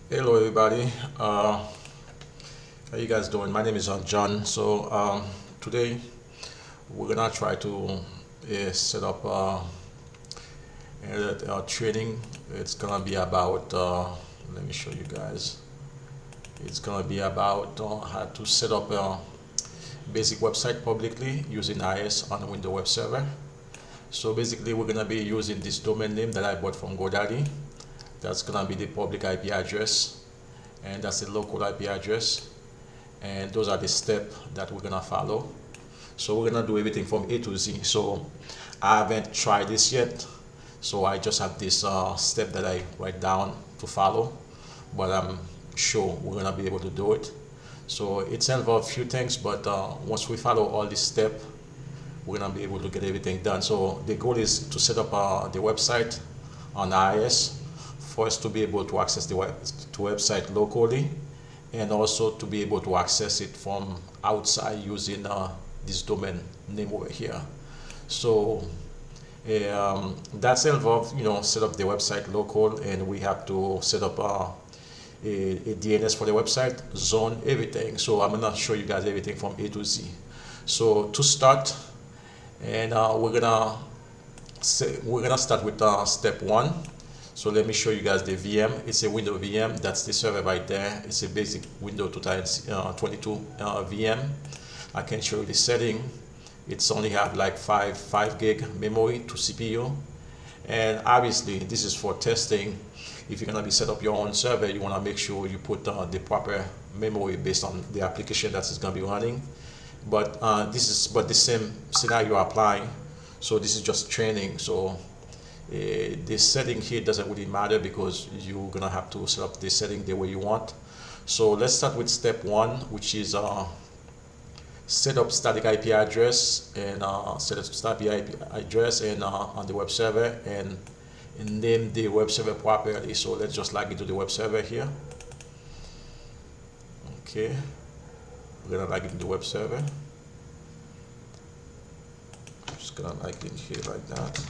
Hello, everybody. How you guys doing? My name is John. Today we're gonna try to set up a training. It's gonna be about. Let me show you guys. It's gonna be about how to set up a basic website publicly using IIS on a Windows web server. So basically, we're gonna be using this domain name that I bought from GoDaddy. That's gonna be the public IP address, and that's the local IP address. And those are the steps that we're gonna follow. So we're gonna do everything from A to Z. So I haven't tried this yet, so I just have this step that I write down to follow, but I'm sure we're gonna be able to do it. So it's involved a few things, but once we follow all these steps, we're gonna be able to get everything done. So the goal is to set up the website on IIS for us to be able to access the website locally, and also to be able to access it from outside using this domain name over here. So that's involved, set up the website local, and we have to set up a DNS for the website, zone, everything. So I'm gonna show you guys everything from A to Z. So to start, and we're gonna start with step one. So let me show you guys the VM. It's a Windows VM. That's the server right there. It's a basic Windows 2022 VM. I can show you the setting. It's only have like 5 gig memory to CPU. And obviously this is for testing. If you're gonna be set up your own server, you wanna make sure you put the proper memory based on the application that is gonna be running. But the same scenario applying. So this is just training. So this setting here doesn't really matter because you're gonna have to set up this setting the way you want. So let's start with step one, which is set up static IP address, and set up static IP address and on the web server, and name the web server properly. So let's just log into the web server here. Okay, we're gonna log into the web server. I'm just gonna log in here like that.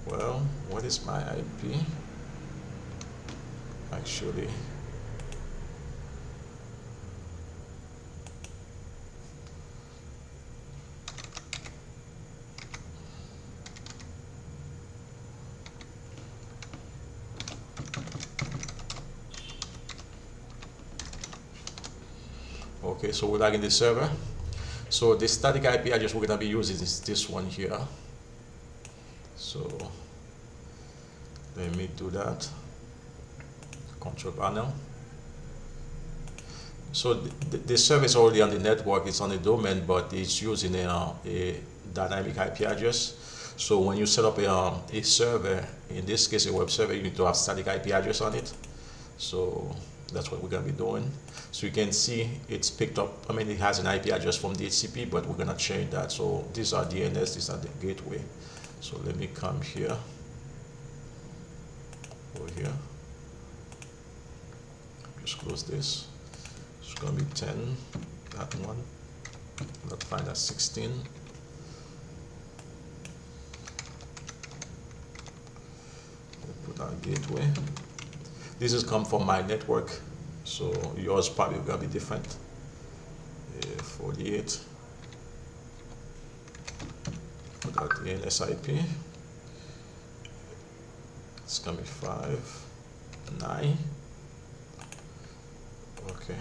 Well, what is my IP? Actually, okay, so we're logging the server. So the static IP address we're gonna be using is this one here. So let me do that. Control panel. So the server is already on the network, it's on the domain, but it's using a dynamic IP address. So when you set up a server, in this case a web server, you need to have static IP address on it. So that's what we're gonna be doing. So you can see it's picked up, it has an IP address from DHCP, but we're gonna change that. So these are DNS, these are the gateway. So let me come here, over here, just close this. It's gonna be 10, that one, not fine, that's 16. Put our gateway. This has come from my network, so yours probably gonna be different. 48. Put out the NSIP. It's gonna be 5, 9. Okay.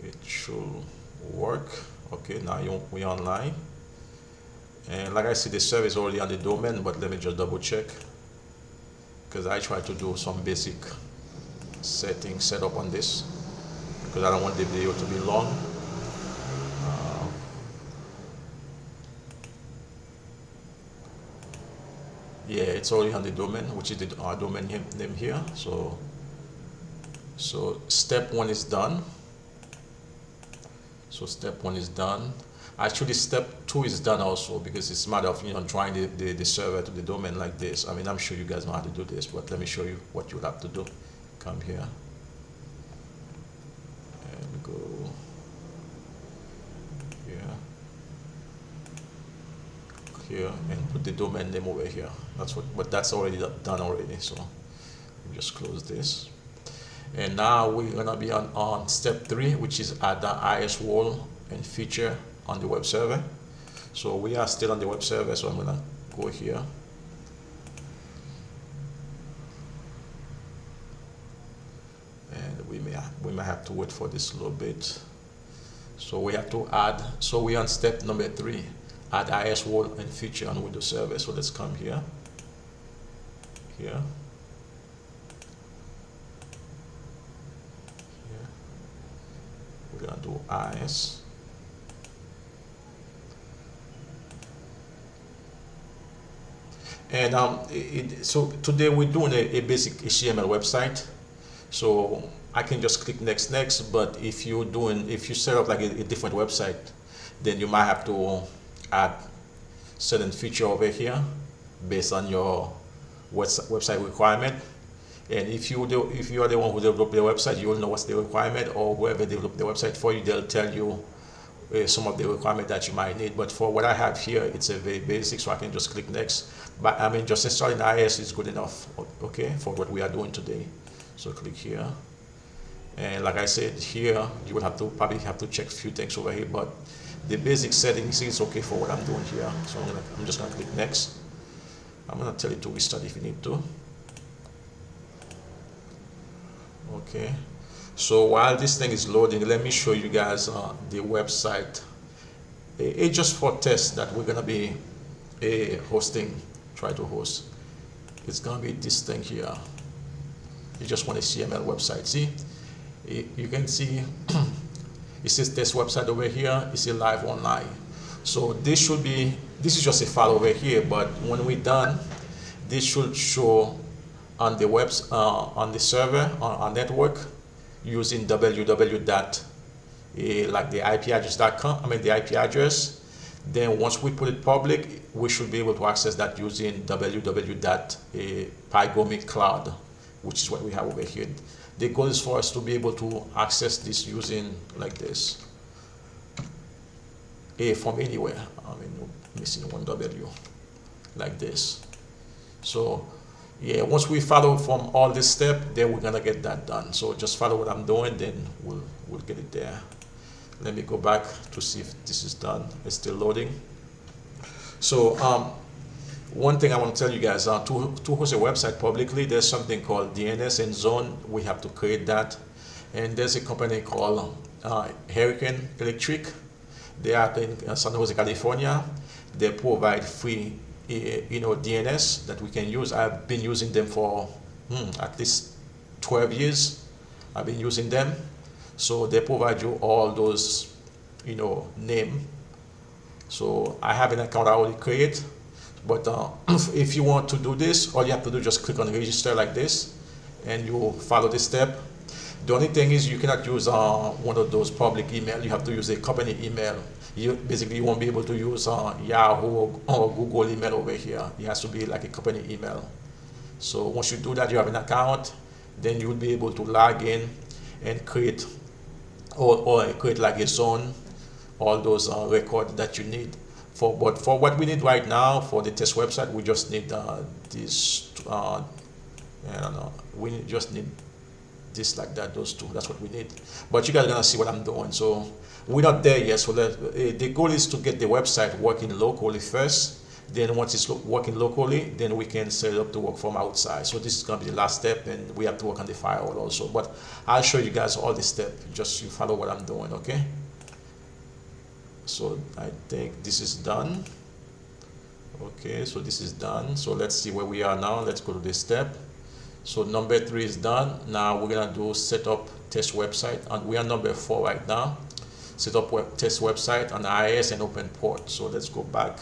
It should work. Okay, now we're online. And like I said, the server is already on the domain, but let me just double check, because I try to do some basic settings set up on this, because I don't want the video to be long. Yeah, it's already on the domain, which is our domain name here. So step one is done. So step one is done. Actually, step two is done also, because it's a matter of drawing the server to the domain like this. I'm sure you guys know how to do this, but let me show you what you'll have to do. Come here and go here. here and put the domain name over here. That's what, but that's already done already. So just close this. And now we're gonna be on step 3, which is add the IIS role and feature on the web server. So we are still on the web server, so I'm gonna go here. And we may have to wait for this a little bit. So we have to add, so we're on step number 3, add IIS role and feature on Windows Server. So let's come here. Here. We're gonna do IIS. And so today we're doing a basic HTML website. So I can just click next, but if you set up like a different website, then you might have to add certain feature over here based on your website requirement. And if you are the one who developed the website, you will know what's the requirement, or whoever developed the website for you, they'll tell you some of the requirement that you might need. But for what I have here, it's a very basic, so I can just click next. But I mean, just installing IIS is good enough, okay, for what we are doing today. So click here, and like I said, here you will probably have to check a few things over here, but the basic settings is okay for what I'm doing here. So I'm just gonna click next. I'm gonna tell you to restart if you need to. Okay, so while this thing is loading, let me show you guys the website. It's just for test that we're gonna be try to host. It's gonna be this thing here. You just want a HTML website. See, you can see it says test website over here. It's a live online. So this is just a file over here, but when we're done, this should show on the on the server, on our network, using www. Like the IP address.com, the IP address. Then once we put it public, we should be able to access that using www.pygomicloud cloud, which is what we have over here. The goal is for us to be able to access this using like this, from anywhere. Missing one W, like this. So yeah, once we follow from all this step, then we're gonna get that done. So just follow what I'm doing, then we'll get it there. Let me go back to see if this is done. It's still loading. So one thing I want to tell you guys, to host a website publicly, there's something called DNS and zone. We have to create that. And there's a company called Hurricane Electric. They are in San Jose, California. They provide free DNS that we can use. I've been using them for at least 12 years. I've been using them. So they provide you all those name. So I have an account I already create, but if you want to do this, all you have to do is just click on register like this, and you follow this step. The only thing is you cannot use one of those public email. You have to use a company email. You won't be able to use Yahoo or Google email over here. It has to be like a company email. So once you do that, you have an account, then you will be able to log in and create or create like a zone, all those records that you need. But for what we need right now for the test website, we just need this. I don't know. We just need this like that. Those two. That's what we need. But you guys are gonna see what I'm doing. So we're not there yet. So the goal is to get the website working locally first. Then once it's working locally, then we can set it up to work from outside. So this is going to be the last step, and we have to work on the firewall also. But I'll show you guys all the steps. Just you follow what I'm doing, okay? So I think this is done. Okay, so this is done. So let's see where we are now. Let's go to this step. So number 3 is done. Now we're going to do set up test website. And we are number 4 right now. Set up test website on IIS and open port. So let's go back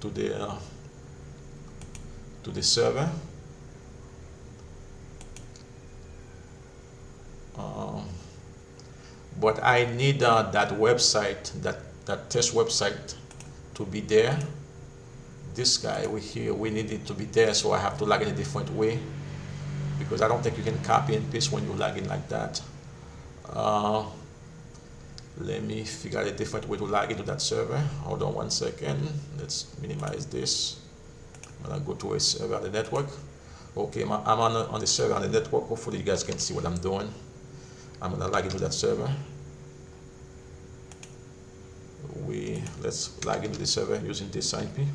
to the server. But I need that website, that test website, to be there. This guy we need it to be there, so I have to log in a different way, because I don't think you can copy and paste when you log in like that. Let me figure out a different way to log into that server. Hold on 1 second. Let's minimize this. I'm gonna go to a server on the network. Okay, I'm on the server on the network. Hopefully you guys can see what I'm doing. I'm gonna log into that server. Let's log into the server using this IP.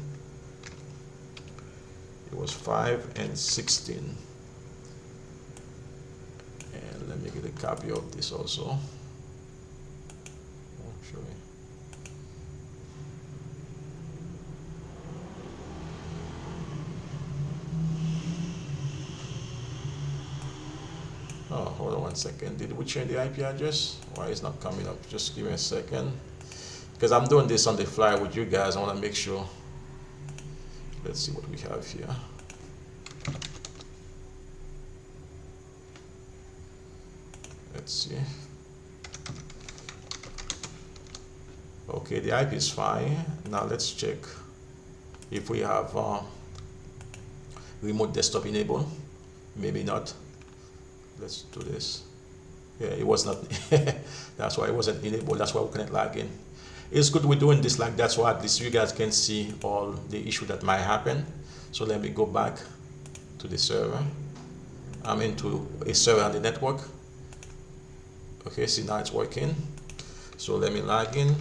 It was 5 and 16. And let me get a copy of this also. Actually, oh, hold on 1 second. Did we change the IP address? Why it's not coming up? Just give me a second. Because I'm doing this on the fly with you guys, I want to make sure. Let's see what we have here. Let's see. Okay, the IP is fine. Now let's check if we have remote desktop enabled. Maybe not. Let's do this. Yeah, it was not. That's why it wasn't enabled. That's why we couldn't log in. It's good we're doing this like that, so at least you guys can see all the issue that might happen. So let me go back to the server. I'm into a server on the network. Okay, see now it's working. So let me log in.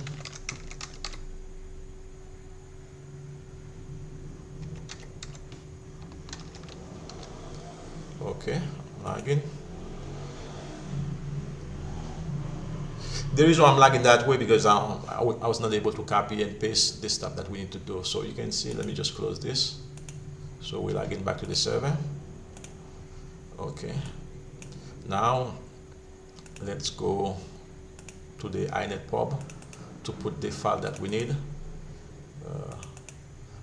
Okay, log in. The reason I'm lagging that way because I was not able to copy and paste the stuff that we need to do. So you can see, let me just close this. So we're lagging back to the server. Okay. Now let's go to the inet pub to put the file that we need.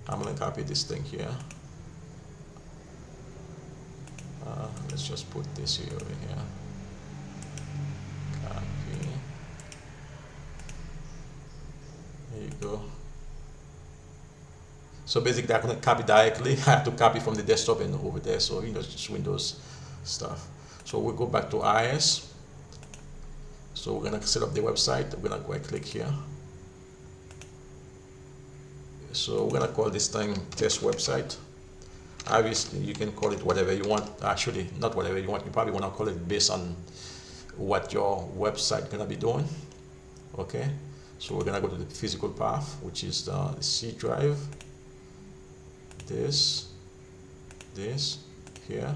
I'm gonna copy this thing here. Let's just put this here over here. Copy. There you go. So basically I couldn't copy directly. I have to copy from the desktop and over there. So you know, just Windows stuff. So we'll go back to IIS. So we're gonna set up the website. We're gonna go and click here. So we're gonna call this thing test website. Obviously you can call it whatever you want. Actually, not whatever you want. You probably want to call it based on what your website gonna be doing. Okay. So we're gonna go to the physical path, which is the C drive. This here,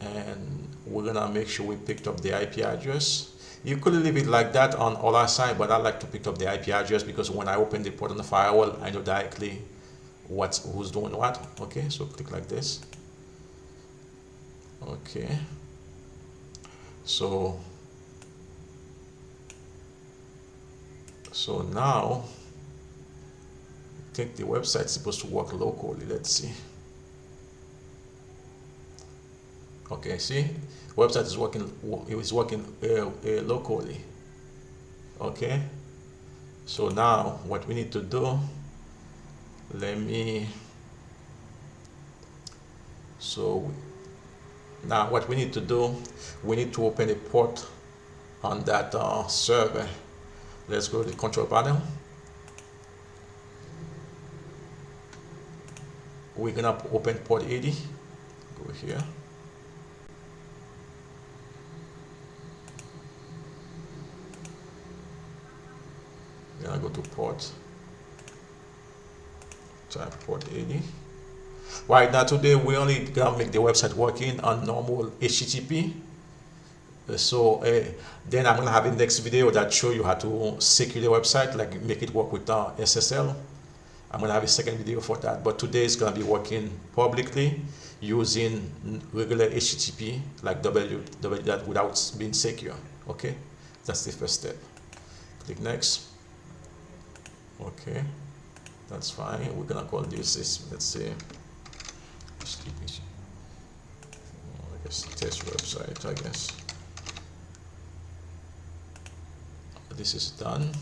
and we're gonna make sure we picked up the IP address. You could leave it like that on all our side, but I like to pick up the IP address because when I open the port on the firewall, I know directly who's doing what. Okay, so click like this. Okay, so now I think the website's supposed to work locally. Let's see. Okay, see, website is working. It is working locally. Okay, so now what we need to do, now what we need to do, we need to open a port on that server. Let's go to the control panel. We're gonna open port 80. Go here. We're gonna go to port. Type port 80. Right now today we only gonna make the website working on normal HTTP. So then I'm gonna have a next video that show you how to secure the website, like make it work with SSL. I'm gonna have a second video for that, but today is gonna be working publicly using regular HTTP, like www without being secure. Okay, that's the first step. Click next. Okay, that's fine. We're gonna call this, let's say, I guess test website, I guess. This is done.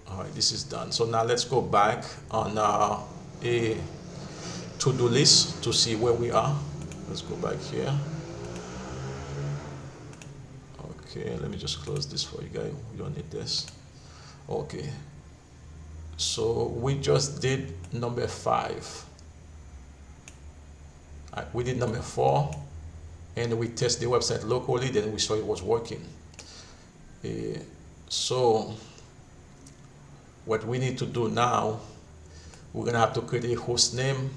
All right, this is done. So now let's go back on a to-do list to see where we are. Let's go back here. Okay, let me just close this for you guys. We don't need this. Okay, so we just did number 5. We did number 4, and we test the website locally, then we saw it was working. So what we need to do now, we're gonna have to create a host name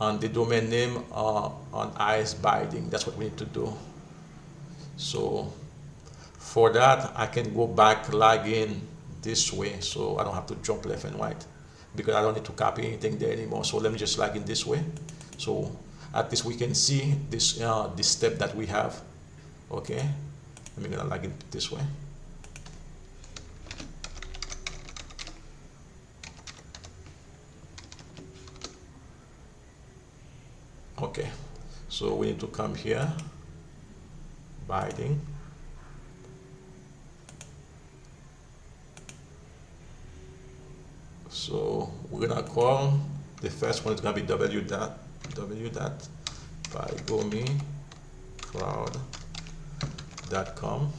and the domain name on IIS binding. That's what we need to do. So for that, I can go back, log in this way, so I don't have to jump left and right, because I don't need to copy anything there anymore. So let me just log in this way, so at least we can see this this step that we have. Okay, I'm gonna log in this way. Okay, so we need to come here, binding. So we're gonna call the first one is gonna be www.pygomicloud.com.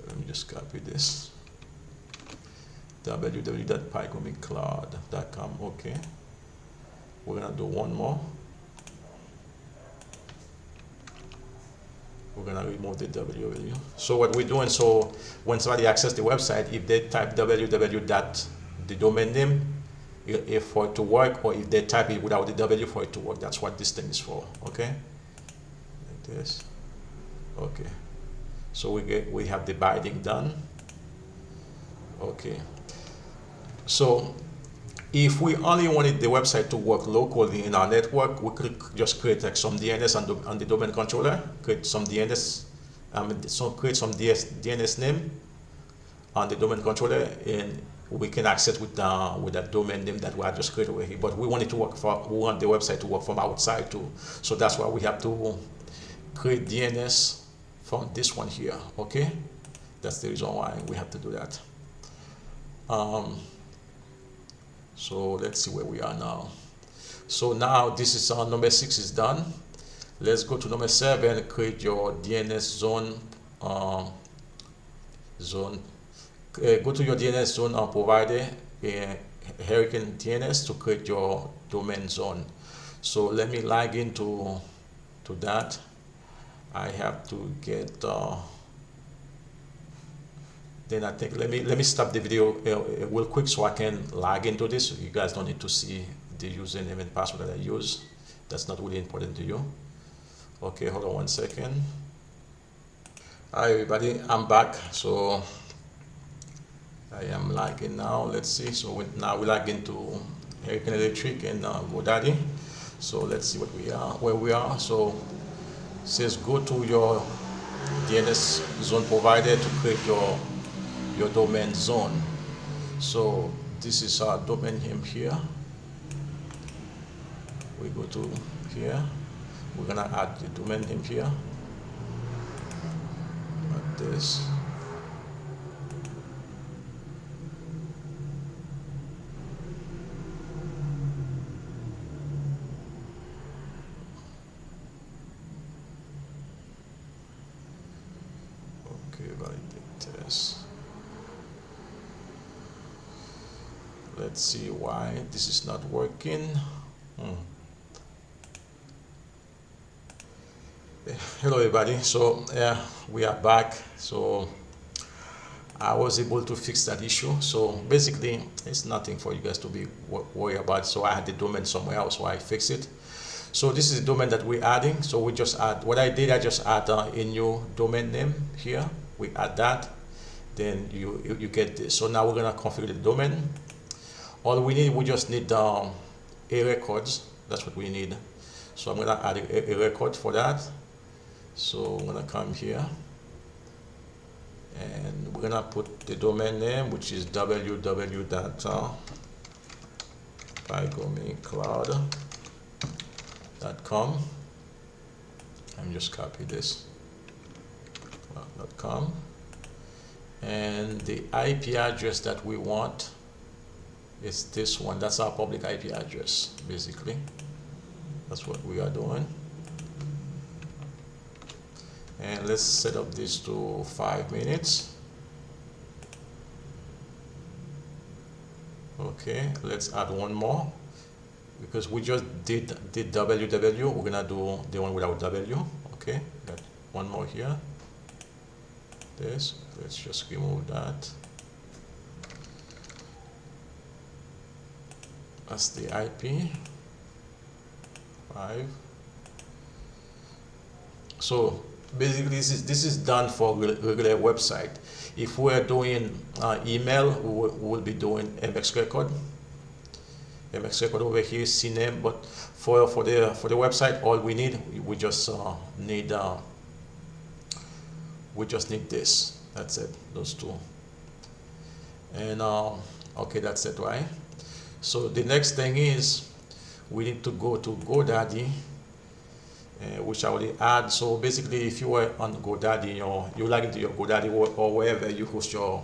Let me just copy this. www.pygomicloud.com. Okay. We're gonna do one more. We're gonna remove the www. So what we're doing, so when somebody accesses the website, if they type www dot the domain name, if for it to work, or if they type it without the w for it to work, that's what this thing is for. Okay, like this. Okay, so we have the binding done. Okay, so if we only wanted the website to work locally in our network, we could just create like some DNS on the domain controller, create some DNS, create some DNS name on the domain controller, and we can access with that domain name that we have just created over here. But we want it to work we want the website to work from outside too. So that's why we have to create DNS from this one here. Okay, that's the reason why we have to do that. So let's see where we are now. So now this is number 6 is done. Let's go to number 7. Create your DNS zone. Go to your DNS zone provider, Hurricane DNS, to create your domain zone. So let me log into that. I have to get. Then I think let me stop the video real quick so I can log into this. You guys don't need to see the username and password that I use. That's not really important to you. Okay, hold on 1 second. Hi everybody, I'm back. So I am logging now. Let's see. So now we log into Hurricane Electric and GoDaddy. So let's see where we are. So it says go to your DNS zone provider to create your domain zone. So this is our domain name here. We go to here. We're gonna add the domain name here. Like this. Okay, validate test. Let's see why this is not working. Hello everybody. So yeah, we are back. So I was able to fix that issue. So basically it's nothing for you guys to be worried about. So I had the domain somewhere else, so I fixed it. So this is the domain that we're adding. So we just add, what I did, I just add a new domain name here. We add that, then you get this. So now we're gonna configure the domain. All we need, we just need a records. That's what we need. So I'm gonna add a record for that. So I'm gonna come here and we're gonna put the domain name, which is www.pygomicloud.com. I'm just copy this .com, and the IP address that we want is this one. That's our public IP address. Basically, that's what we are doing. And let's set up this to 5 minutes. Okay, let's add one more because we just did www. We're gonna do the one without w. Okay, got one more here. This, let's just remove that. That's the IP 5. So basically this is done for regular website. If we're doing email, we will be doing MX record. MX record over here is CNAME, but for the website, all we need, we just need this. That's it, those two. And okay, that's it, right? So the next thing is we need to go to GoDaddy, which I will add. So basically, if you were on GoDaddy, or you log into your GoDaddy or wherever you host your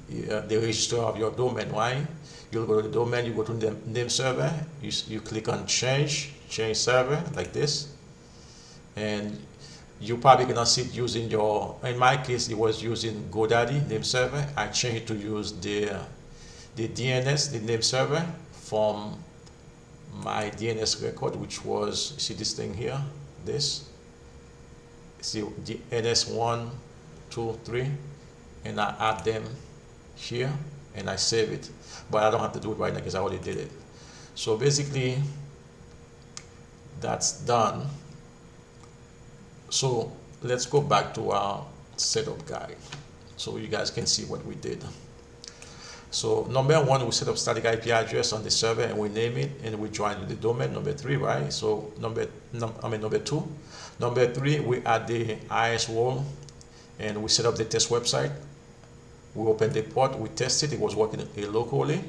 the registrar of your domain, right? You'll go to the domain, you go to the name server, you click on change server like this, and you probably gonna see it using your, in my case it was using GoDaddy name server. I changed it to use the DNS, the name server, from my DNS record, which was, see this thing here, this, see DNS 1, 2, 3, and I add them here and I save it, but I don't have to do it right now because I already did it. So basically that's done. So let's go back to our setup guide so you guys can see what we did. So number one, we set up static IP address on the server and we name it and we join with the domain. Number three, right? So number two. Number three, we add the IIS wall and we set up the test website. We open the port, we test it, it was working locally.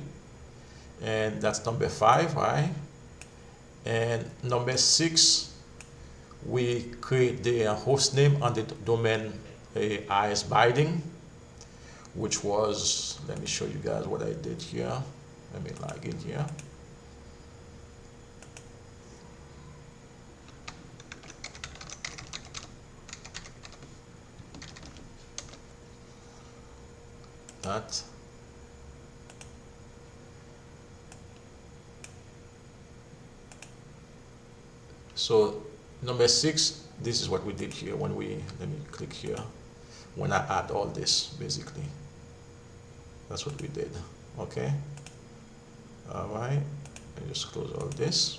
And that's number five, right? And number six, we create the host name on the domain IIS binding, which was, let me show you guys what I did here. Let me log in here. That. So number six, this is what we did here when we, let me click here, when I add all this, basically. That's what we did, okay? All right, I just close all this.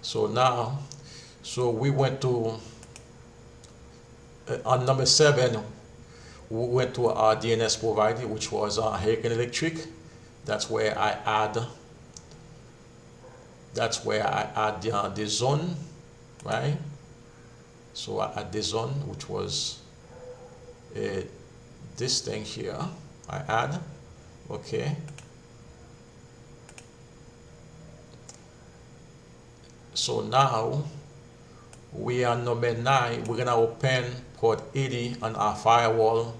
So now, so we went to, on number seven, we went to our DNS provider, which was Hurricane Electric. That's where I add the zone, right? So I add the zone, which was this thing here. I add, okay. So now we are number 9. We're gonna open port 80 on our firewall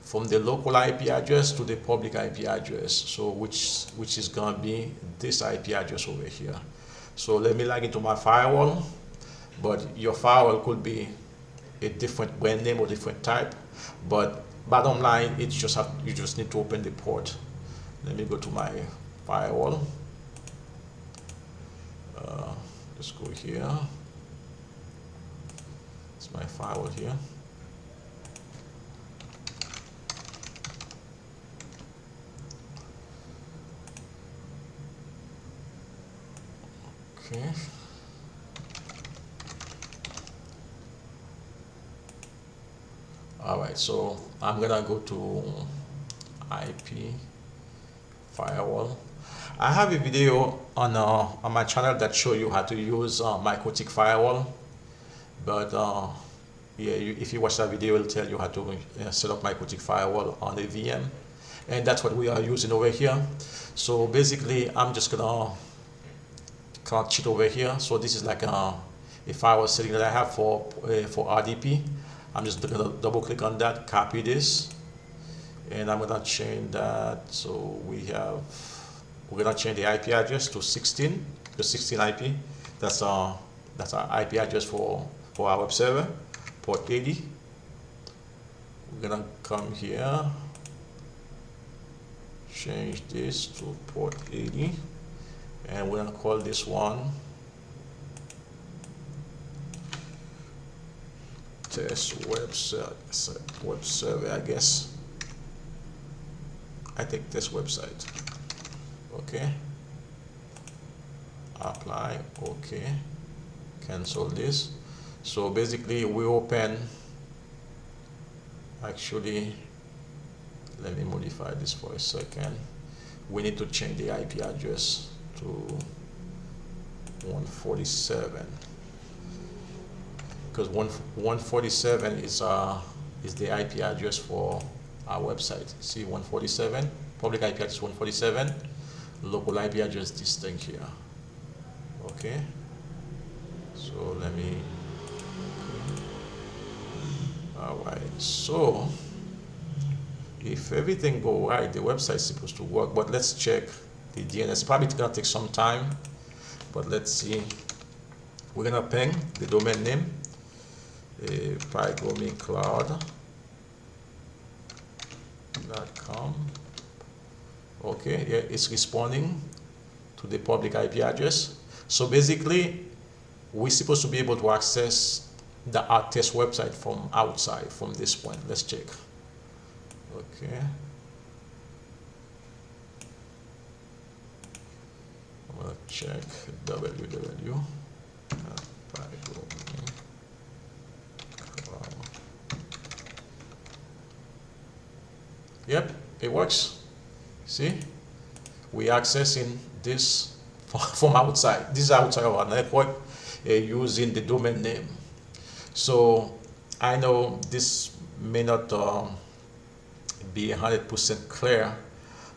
from the local IP address to the public IP address. So which is gonna be this IP address over here. So let me log into my firewall, but your firewall could be a different brand name or different type, but bottom line, it's just you just need to open the port. Let me go to my firewall. Let's go here. It's my firewall here. Okay. All right, so I'm gonna go to IP firewall. I have a video on my channel that show you how to use MikroTik firewall, but yeah, if you watch that video, it'll tell you how to set up MikroTik firewall on a VM, and that's what we are using over here. So basically, I'm just gonna cheat over here. So this is like a firewall setting that I have for RDP. I'm just gonna double click on that, copy this, and I'm gonna change that. So we're gonna change the IP address to 16, the 16 IP. That's our IP address for our web server. port 80. We're gonna come here, change this to port 80, and we're gonna call this one test web server, I guess. I think test website. Okay. Apply. Okay. Cancel this. So basically we open, actually let me modify this for a second. We need to change the IP address to 147, because 147 is the IP address for our website. See, 147 public IP address 147, local IP address this thing here. Okay, so let me, all right, so if everything go right, the website is supposed to work, but let's check the DNS. Probably it's gonna take some time, but let's see. We're gonna ping the domain name, pygomicloud.com. Okay, yeah, it's responding to the public IP address. So basically, we're supposed to be able to access the test website from outside, from this point. Let's check. Okay. I'm gonna check www. Yep, it works. See, we accessing this from outside. This is outside of our network using the domain name. So I know this may not be 100% clear,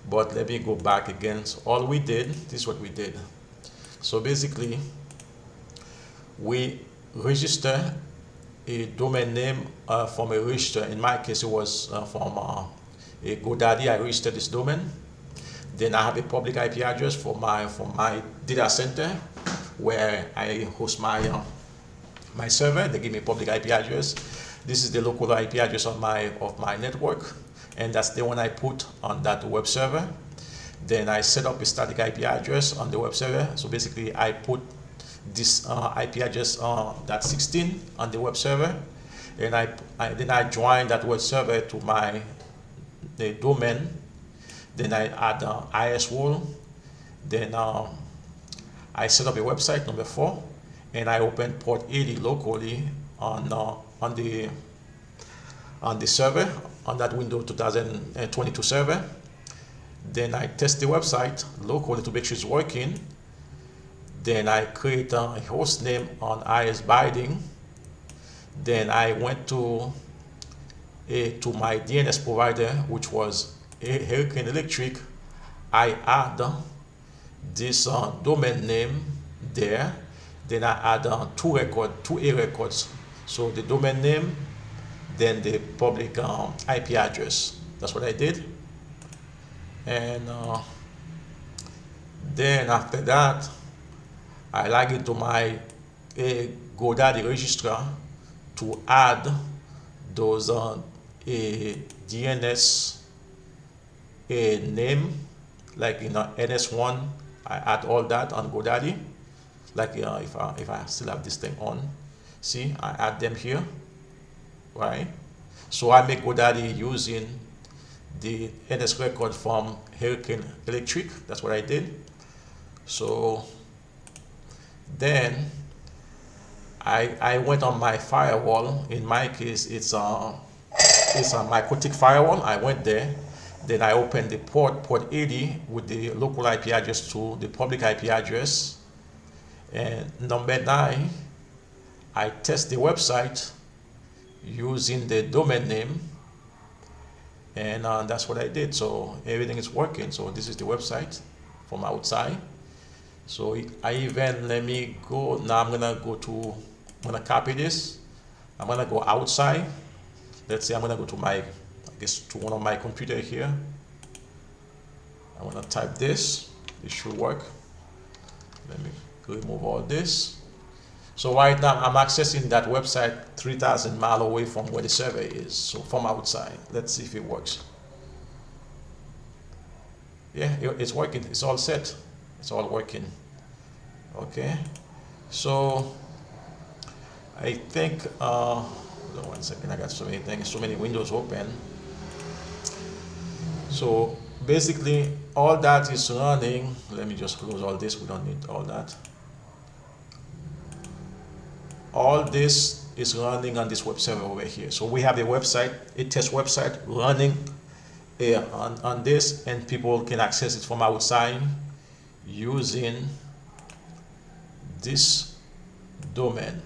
but let me go back again. So all we did, this is what we did. So basically, we register a domain name from a registrar. In my case, it was from a GoDaddy. I registered this domain. Then I have a public IP address for my data center where I host my my server. They give me a public IP address. This is the local IP address of my network, and that's the one I put on that web server. Then I set up a static IP address on the web server. So basically, I put this IP address that 16 on the web server, and then I join that web server to the domain. Then I add IIS role. Then I set up a website number 4, and I open port 80 locally on the server, on that Windows 2022 server. Then I test the website locally to make sure it's working. Then I create a host name on IIS binding. Then I went to my DNS provider, which was Hurricane Electric. I add this domain name there. Then I add two A records. So the domain name, then the public IP address. That's what I did. And then after that, I log into my GoDaddy registrar to add those DNS name, like in NS1. I add all that on GoDaddy. Like if I still have this thing on, see, I add them here, right? So I make GoDaddy using the NS record from Hurricane Electric. That's what I did. So then I went on my firewall. In my case, it's a MikroTik firewall. I went there. Then I opened the port 80 with the local IP address to the public IP address. And number 9, I test the website using the domain name. And that's what I did. So everything is working. So this is the website from outside. So let me go. Now I'm gonna copy this. I'm gonna go outside. Let's say I'm gonna go to to one of my computer here. I wanna type this. This should work. Let me remove all this. So right now I'm accessing that website 3,000 miles away from where the server is. So from outside, let's see if it works. Yeah, it's working. It's all set. It's all working. Okay. So I think, hold on 1 second. I got so many things, so many windows open. So basically all that is running. Let me just close all this. We don't need all that. All this is running on this web server over here. So we have a website, a test website running on this, and people can access it from outside using this domain.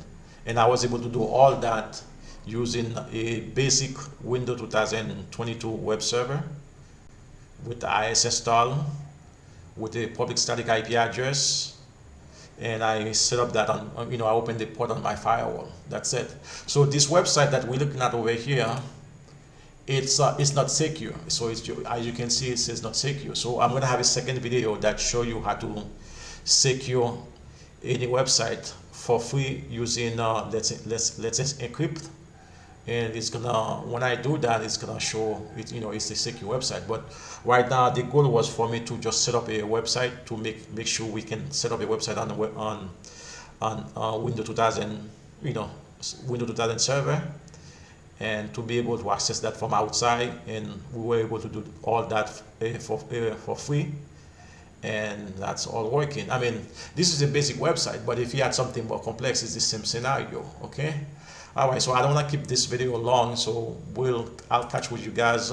And I was able to do all that using a basic Windows 2022 web server with the IIS install, with a public static IP address, and I set up that on, I opened the port on my firewall. That's it. So this website that we're looking at over here, it's not secure. So it's, as you can see, it says not secure. So I'm gonna have a second video that show you how to secure any website for free using let's say encrypt. And it's gonna, when I do that, it's gonna show it, it's a secure website. But right now the goal was for me to just set up a website to make sure we can set up a website on the web, on Windows 2000, Windows 2000 server, and to be able to access that from outside. And we were able to do all that for free, and that's all working. I mean, this is a basic website, but if you had something more complex, it's the same scenario. Okay. All right, so I don't want to keep this video long, so I'll catch with you guys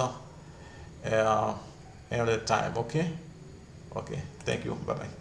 another time. Okay. Thank you. Bye bye.